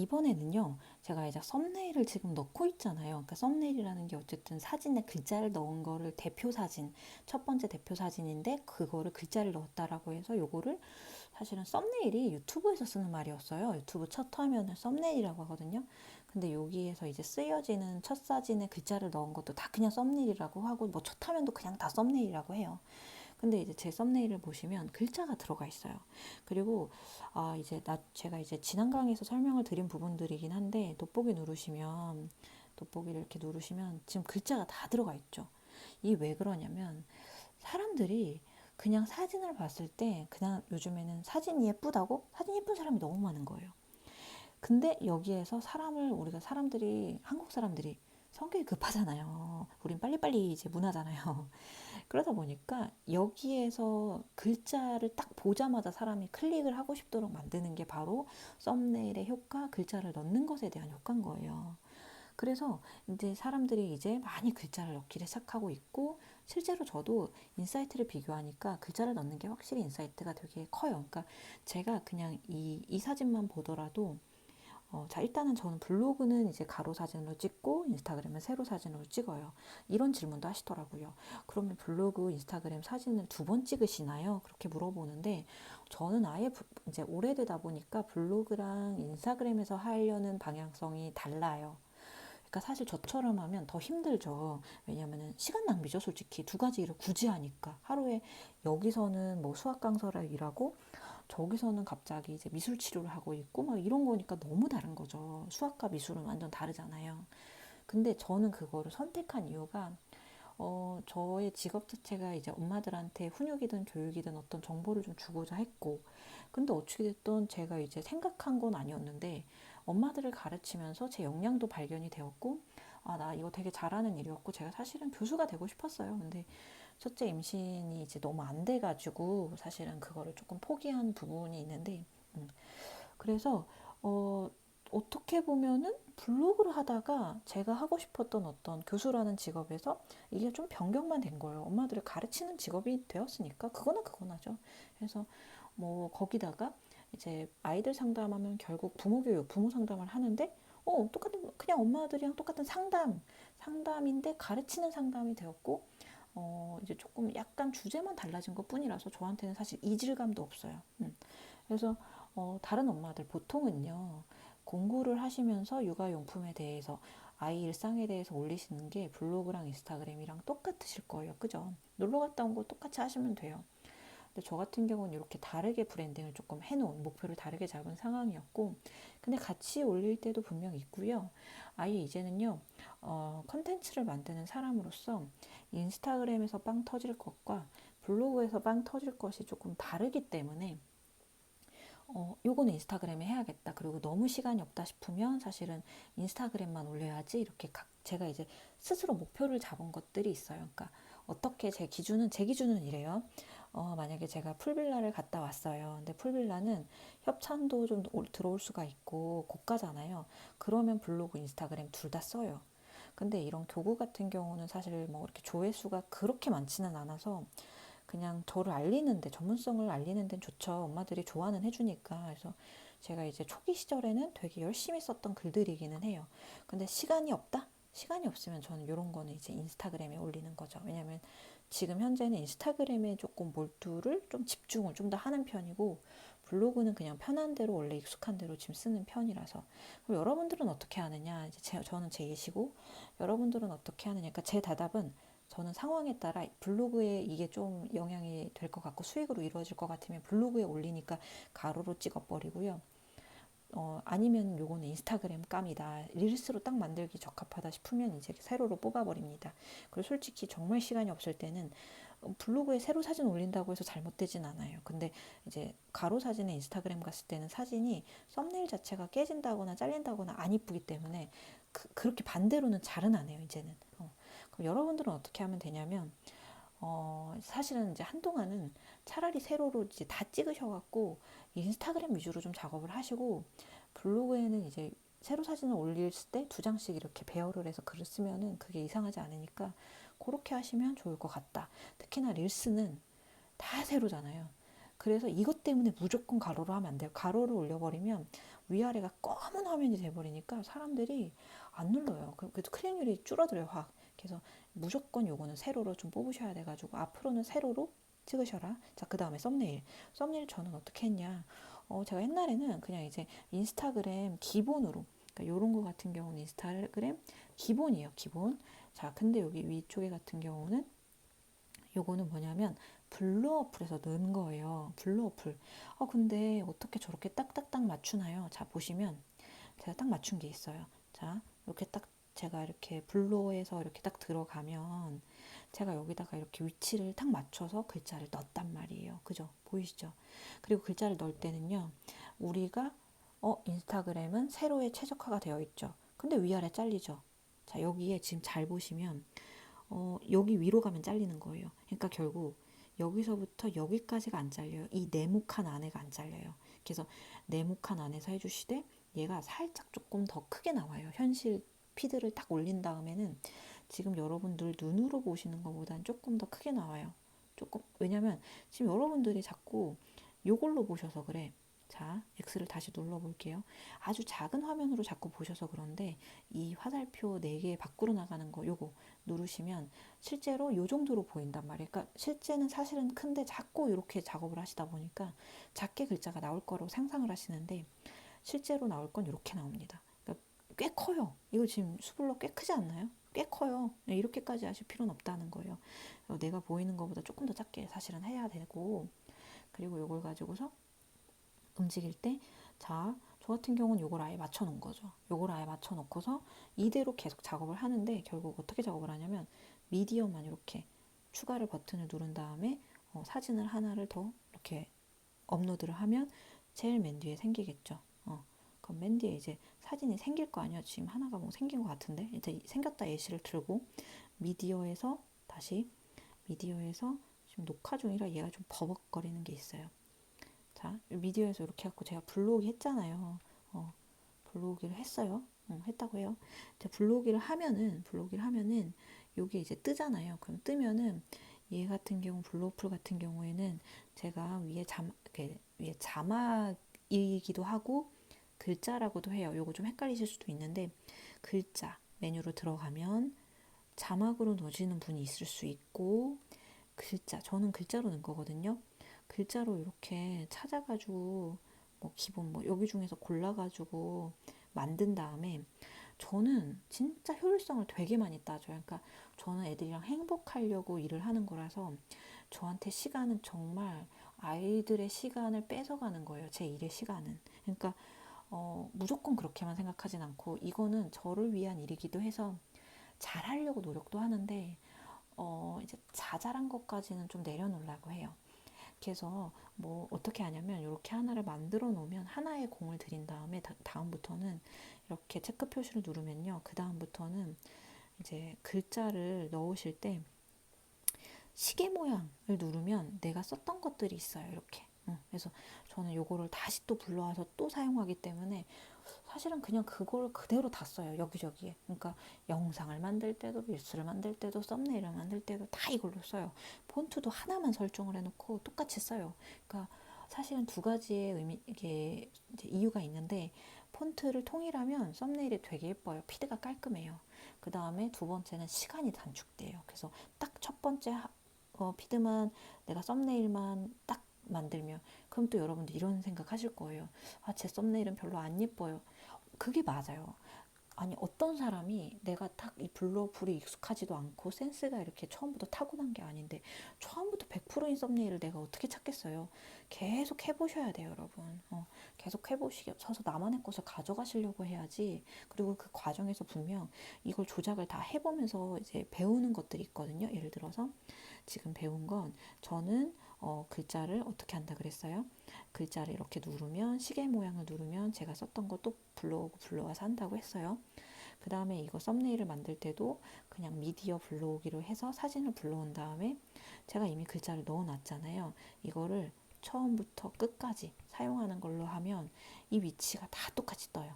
이번에는요, 제가 이제 썸네일을 지금 넣고 있잖아요. 그러니까 썸네일이라는 게 어쨌든 사진에 글자를 넣은 거를 대표 사진, 첫 번째 대표 사진인데 그거를 글자를 넣었다라고 해서 요거를 사실은 썸네일이 유튜브에서 쓰는 말이었어요. 유튜브 첫 화면을 썸네일이라고 하거든요. 근데 여기에서 이제 쓰여지는 첫 사진에 글자를 넣은 것도 다 그냥 썸네일이라고 하고 뭐 첫 화면도 그냥 다 썸네일이라고 해요. 근데 이제 제 썸네일을 보시면 글자가 들어가 있어요. 그리고 제가 이제 지난 강의에서 설명을 드린 부분들이긴 한데 돋보기를 이렇게 누르시면 지금 글자가 다 들어가 있죠. 이 왜 그러냐면 사람들이 그냥 사진을 봤을 때 그냥 요즘에는 사진이 예쁘다고 사진 예쁜 사람이 너무 많은 거예요. 근데 여기에서 우리가 한국 사람들이 성격이 급하잖아요. 우린 빨리빨리 이제 문화잖아요. 그러다 보니까 여기에서 글자를 딱 보자마자 사람이 클릭을 하고 싶도록 만드는 게 바로 썸네일의 효과, 글자를 넣는 것에 대한 효과인 거예요. 그래서 이제 사람들이 이제 많이 글자를 넣기를 시작하고 있고, 실제로 저도 인사이트를 비교하니까 글자를 넣는 게 확실히 인사이트가 되게 커요. 그러니까 제가 그냥 이 사진만 보더라도 자, 일단은 저는 블로그는 이제 가로 사진으로 찍고 인스타그램은 세로 사진으로 찍어요. 이런 질문도 하시더라고요. 그러면 블로그, 인스타그램 사진을 두 번 찍으시나요? 그렇게 물어보는데 저는 이제 오래되다 보니까 블로그랑 인스타그램에서 하려는 방향성이 달라요. 그러니까 사실 저처럼 하면 더 힘들죠. 왜냐면은 시간 낭비죠, 솔직히. 두 가지 일을 굳이 하니까. 하루에 여기서는 뭐 수학 강사를 일하고 저기서는 갑자기 이제 미술 치료를 하고 있고 막 이런 거니까 너무 다른 거죠. 수학과 미술은 완전 다르잖아요. 근데 저는 그거를 선택한 이유가 저의 직업 자체가 이제 엄마들한테 훈육이든 교육이든 어떤 정보를 좀 주고자 했고, 근데 어떻게 됐든 제가 이제 생각한 건 아니었는데, 엄마들을 가르치면서 제 역량도 발견이 되었고, 아, 나 이거 되게 잘하는 일이었고, 제가 사실은 교수가 되고 싶었어요. 근데 첫째 임신이 이제 너무 안 돼가지고, 사실은 그거를 조금 포기한 부분이 있는데, 그래서 어, 어떻게 보면은 블로그를 하다가 제가 하고 싶었던 어떤 교수라는 직업에서 이게 좀 변경만 된 거예요. 엄마들을 가르치는 직업이 되었으니까 그거는 그거나죠. 그래서 뭐 거기다가 이제 아이들 상담하면 결국 부모 교육, 부모 상담을 하는데 똑같은 그냥 엄마들이랑 똑같은 상담인데 가르치는 상담이 되었고 이제 조금 약간 주제만 달라진 것뿐이라서 저한테는 사실 이질감도 없어요. 그래서 다른 엄마들 보통은요 공부를 하시면서 육아용품에 대해서 아이 일상에 대해서 올리시는 게 블로그랑 인스타그램이랑 똑같으실 거예요. 그죠? 놀러 갔다 온 거 똑같이 하시면 돼요. 근데 저 같은 경우는 이렇게 다르게 브랜딩을 조금 해놓은 목표를 다르게 잡은 상황이었고, 근데 같이 올릴 때도 분명 있고요. 아예 이제는요 컨텐츠를 만드는 사람으로서 인스타그램에서 빵 터질 것과 블로그에서 빵 터질 것이 조금 다르기 때문에 요거는 인스타그램에 해야겠다. 그리고 너무 시간이 없다 싶으면 사실은 인스타그램만 올려야지. 이렇게 제가 이제 스스로 목표를 잡은 것들이 있어요. 그러니까 어떻게 제 기준은 이래요. 만약에 제가 풀빌라를 갔다 왔어요. 근데 풀빌라는 협찬도 좀 들어올 수가 있고 고가잖아요. 그러면 블로그, 인스타그램 둘 다 써요. 근데 이런 교구 같은 경우는 사실 뭐 이렇게 조회수가 그렇게 많지는 않아서 그냥 저를 알리는데 전문성을 알리는 데는 좋죠. 엄마들이 좋아는 해주니까. 그래서 제가 이제 초기 시절에는 되게 열심히 썼던 글들이기는 해요. 근데 시간이 없다? 시간이 없으면 저는 이런 거는 이제 인스타그램에 올리는 거죠. 왜냐면 지금 현재는 인스타그램에 조금 몰두를 좀 집중을 좀 더 하는 편이고 블로그는 그냥 편한 대로 원래 익숙한 대로 지금 쓰는 편이라서. 그럼 여러분들은 어떻게 하느냐? 저는 제 예시고 여러분들은 어떻게 하느냐? 그러니까 제 대답은 저는 상황에 따라 블로그에 이게 좀 영향이 될 것 같고 수익으로 이루어질 것 같으면 블로그에 올리니까 가로로 찍어버리고요. 아니면 요거는 인스타그램 감이다. 릴스로 딱 만들기 적합하다 싶으면 이제 세로로 뽑아버립니다. 그리고 솔직히 정말 시간이 없을 때는 블로그에 세로 사진 올린다고 해서 잘못되진 않아요. 근데 이제 가로 사진에 인스타그램 갔을 때는 사진이 썸네일 자체가 깨진다거나 잘린다거나 안 이쁘기 때문에 그렇게 반대로는 잘은 안 해요, 이제는. 그럼 여러분들은 어떻게 하면 되냐면 사실은 이제 한동안은 차라리 세로로 이제 다 찍으셔갖고 인스타그램 위주로 좀 작업을 하시고 블로그에는 이제 세로 사진을 올릴 때 두 장씩 이렇게 배열을 해서 글을 쓰면은 그게 이상하지 않으니까 그렇게 하시면 좋을 것 같다. 특히나 릴스는 다 세로잖아요. 그래서 이것 때문에 무조건 가로로 하면 안 돼요. 가로를 올려버리면 위아래가 검은 화면이 돼버리니까 사람들이 안 눌러요. 그래도 클릭률이 줄어들어요, 확. 그래서 무조건 요거는 세로로 좀 뽑으셔야 돼가지고 앞으로는 세로로 찍으셔라. 자, 그 다음에 썸네일. 썸네일 저는 어떻게 했냐. 제가 옛날에는 그냥 이제 인스타그램 기본으로, 그러니까 요런 거 같은 경우는 인스타그램 기본이에요, 기본. 자, 근데 여기 위쪽에 같은 경우는 요거는 뭐냐면 블루 어플에서 넣은 거예요. 블루 어플. 근데 어떻게 저렇게 딱딱딱 맞추나요? 자, 보시면 제가 딱 맞춘 게 있어요. 자, 이렇게 딱 제가 이렇게 블로에서 이렇게 딱 들어가면 제가 여기다가 이렇게 위치를 딱 맞춰서 글자를 넣었단 말이에요. 그죠? 보이시죠? 그리고 글자를 넣을 때는요. 우리가 인스타그램은 세로에 최적화가 되어 있죠. 근데 위아래 잘리죠. 자, 여기에 지금 잘 보시면 여기 위로 가면 잘리는 거예요. 그러니까 결국 여기서부터 여기까지가 안 잘려요. 이 네모칸 안에가 안 잘려요. 그래서 네모칸 안에서 해주시되 얘가 살짝 조금 더 크게 나와요. 현실 피드를 딱 올린 다음에는 지금 여러분들 눈으로 보시는 것보다는 조금 더 크게 나와요. 조금, 왜냐면 지금 여러분들이 자꾸 요걸로 보셔서 그래. 자, X를 다시 눌러볼게요. 아주 작은 화면으로 자꾸 보셔서 그런데 이 화살표 4개 밖으로 나가는 거 요거 누르시면 실제로 요 정도로 보인단 말이에요. 그러니까 실제는 사실은 큰데 자꾸 이렇게 작업을 하시다 보니까 작게 글자가 나올 거라고 상상을 하시는데 실제로 나올 건 이렇게 나옵니다. 그러니까 꽤 커요. 이거 지금 수블럭 꽤 크지 않나요? 꽤 커요. 이렇게까지 하실 필요는 없다는 거예요. 내가 보이는 것보다 조금 더 작게 사실은 해야 되고, 그리고 이걸 가지고서 움직일 때, 자, 저 같은 경우는 이걸 아예 맞춰 놓은 거죠. 이걸 아예 맞춰 놓고서 이대로 계속 작업을 하는데 결국 어떻게 작업을 하냐면 미디어만 이렇게 추가를 버튼을 누른 다음에 사진을 하나를 더 이렇게 업로드를 하면 제일 맨 뒤에 생기겠죠. 그럼 맨 뒤에 이제 사진이 생길 거 아니야. 지금 하나가 뭐 생긴 것 같은데 이제 생겼다 예시를 들고 미디어에서 다시 미디어에서 지금 녹화 중이라 얘가 좀 버벅거리는 게 있어요. 자, 미디어에서 이렇게 해갖고 제가 블로그 했잖아요. 블로그를 했어요. 했다고 해요. 블로그를 하면은 요게 이제 뜨잖아요. 그럼 뜨면은 얘 같은 경우 블로플 같은 경우에는 제가 위에 자막이기도 하고 글자라고도 해요. 요거 좀 헷갈리실 수도 있는데 글자 메뉴로 들어가면 자막으로 넣어지는 분이 있을 수 있고 저는 글자로 넣은 거거든요. 글자로 이렇게 찾아가지고 뭐 기본 뭐 여기 중에서 골라가지고 만든 다음에 저는 진짜 효율성을 되게 많이 따져요. 그러니까 저는 애들이랑 행복하려고 일을 하는 거라서 저한테 시간은 정말 아이들의 시간을 뺏어가는 거예요. 제 일의 시간은. 그러니까 무조건 그렇게만 생각하진 않고 이거는 저를 위한 일이기도 해서 잘하려고 노력도 하는데 이제 자잘한 것까지는 좀 내려놓으려고 해요. 그래서 뭐 어떻게 하냐면 이렇게 하나를 만들어 놓으면 하나의 공을 들인 다음에 다음부터는 이렇게 체크 표시를 누르면요. 그 다음부터는 이제 글자를 넣으실 때 시계 모양을 누르면 내가 썼던 것들이 있어요. 이렇게. 그래서 저는 요거를 다시 또 불러와서 또 사용하기 때문에 사실은 그냥 그걸 그대로 다 써요. 여기저기에. 그러니까 영상을 만들 때도 릴스를 만들 때도 썸네일을 만들 때도 다 이걸로 써요. 폰트도 하나만 설정을 해놓고 똑같이 써요. 그러니까 사실은 두 가지의 이게 이제 이유가 있는데 폰트를 통일하면 썸네일이 되게 예뻐요. 피드가 깔끔해요. 그 다음에 두 번째는 시간이 단축돼요. 그래서 딱 첫 번째 피드만 내가 썸네일만 딱 만들면 그럼 또 여러분들 이런 생각 하실 거예요. 아, 제 썸네일은 별로 안 예뻐요. 그게 맞아요. 아니 어떤 사람이 내가 딱 이 블로플이 익숙하지도 않고 센스가 이렇게 처음부터 타고난 게 아닌데 처음부터 100%인 썸네일을 내가 어떻게 찾겠어요. 계속 해보셔야 돼요, 여러분. 계속 해보셔서 나만의 것을 가져가시려고 해야지. 그리고 그 과정에서 분명 이걸 조작을 다 해보면서 이제 배우는 것들이 있거든요. 예를 들어서 지금 배운 건 저는 글자를 어떻게 한다 그랬어요? 글자를 이렇게 누르면 시계 모양을 누르면 제가 썼던 것도 불러와서 한다고 했어요. 그 다음에 이거 썸네일을 만들 때도 그냥 미디어 불러오기로 해서 사진을 불러온 다음에 제가 이미 글자를 넣어놨잖아요. 이거를 처음부터 끝까지 사용하는 걸로 하면 이 위치가 다 똑같이 떠요.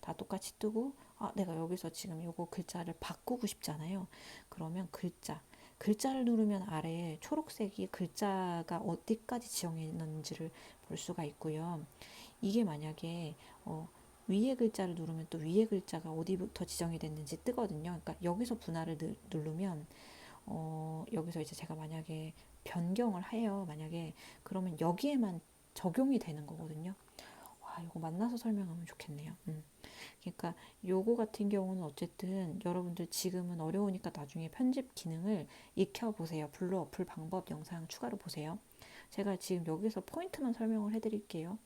다 똑같이 뜨고 내가 여기서 지금 요거 글자를 바꾸고 싶잖아요. 그러면 글자를 누르면 아래에 초록색이 글자가 어디까지 지정해 있는지를 볼 수가 있고요. 이게 만약에 위에 글자를 누르면 또 위에 글자가 어디부터 지정이 됐는지 뜨거든요. 그러니까 여기서 분할을 누르면 여기서 이제 제가 만약에 변경을 해요. 만약에 그러면 여기에만 적용이 되는 거거든요. 와, 이거 만나서 설명하면 좋겠네요. 그러니까 요거 같은 경우는 어쨌든 여러분들 지금은 어려우니까 나중에 편집 기능을 익혀보세요. 블루 어플 방법 영상 추가로 보세요. 제가 지금 여기서 포인트만 설명을 해드릴게요.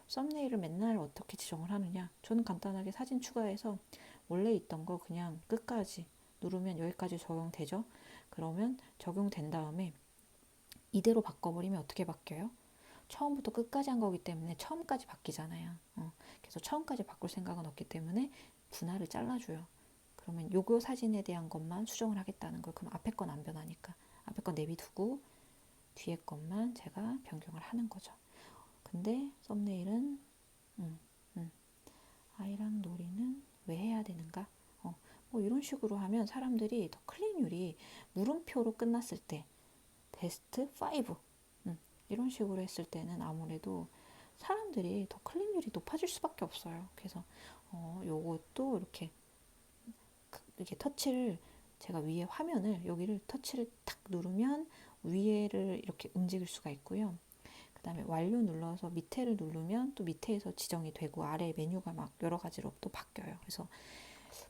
썸네일을 맨날 어떻게 지정을 하느냐. 저는 간단하게 사진 추가해서 원래 있던 거 그냥 끝까지 누르면 여기까지 적용되죠. 그러면 적용된 다음에 이대로 바꿔버리면 어떻게 바뀌어요? 처음부터 끝까지 한 거기 때문에 처음까지 바뀌잖아요. 그래서 처음까지 바꿀 생각은 없기 때문에 분할을 잘라줘요. 그러면 요거 사진에 대한 것만 수정을 하겠다는 걸. 그럼 앞에 건 안 변하니까 앞에 건 내비두고 뒤에 것만 제가 변경을 하는 거죠. 근데 썸네일은 음, 음, 아이랑 놀이는 왜 해야 되는가? 뭐 이런 식으로 하면 사람들이 더 클릭률이 물음표로 끝났을 때 베스트 5 이런 식으로 했을 때는 아무래도 사람들이 더 클릭률이 높아질 수밖에 없어요. 그래서 요것도 이렇게 터치를 제가 위에 화면을 여기를 터치를 탁 누르면 위에를 이렇게 움직일 수가 있고요. 그 다음에 완료 눌러서 밑에를 누르면 또 밑에에서 지정이 되고 아래 메뉴가 막 여러 가지로 또 바뀌어요. 그래서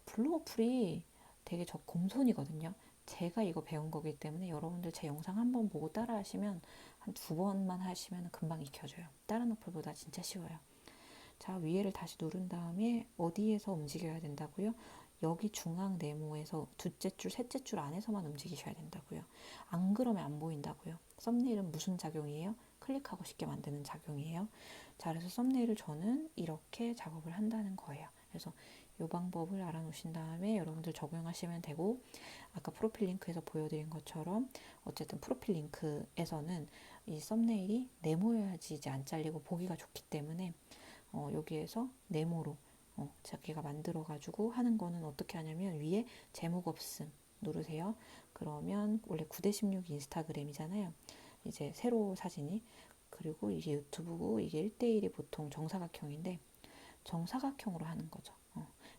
블루 어플이 되게 저 공손이거든요. 제가 이거 배운 거기 때문에 여러분들 제 영상 한번 보고 따라 하시면 한 두 번만 하시면 금방 익혀져요. 다른 어플보다 진짜 쉬워요. 자, 위에를 다시 누른 다음에 어디에서 움직여야 된다고요? 여기 중앙 네모에서 둘째 줄, 셋째 줄 안에서만 움직이셔야 된다고요. 안 그러면 안 보인다고요. 썸네일은 무슨 작용이에요? 클릭하고 싶게 만드는 작용이에요. 자, 그래서 썸네일을 저는 이렇게 작업을 한다는 거예요. 그래서 이 방법을 알아놓으신 다음에 여러분들 적용하시면 되고, 아까 프로필 링크에서 보여드린 것처럼 어쨌든 프로필 링크에서는 이 썸네일이 네모여야지 이제 안 잘리고 보기가 좋기 때문에 여기에서 네모로 자기가 만들어가지고 하는 거는 어떻게 하냐면 위에 제목 없음 누르세요. 그러면 원래 9:16 인스타그램이잖아요. 이제 세로 사진이. 그리고 이게 유튜브고 이게 1:1이 보통 정사각형인데 정사각형으로 하는 거죠.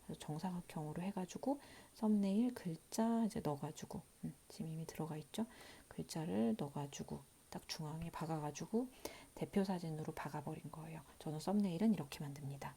그래서 정사각형으로 해가지고 썸네일 글자 이제 넣어가지고 지금 이미 들어가 있죠. 글자를 넣어가지고 딱 중앙에 박아가지고 대표 사진으로 박아버린 거예요. 저는 썸네일은 이렇게 만듭니다.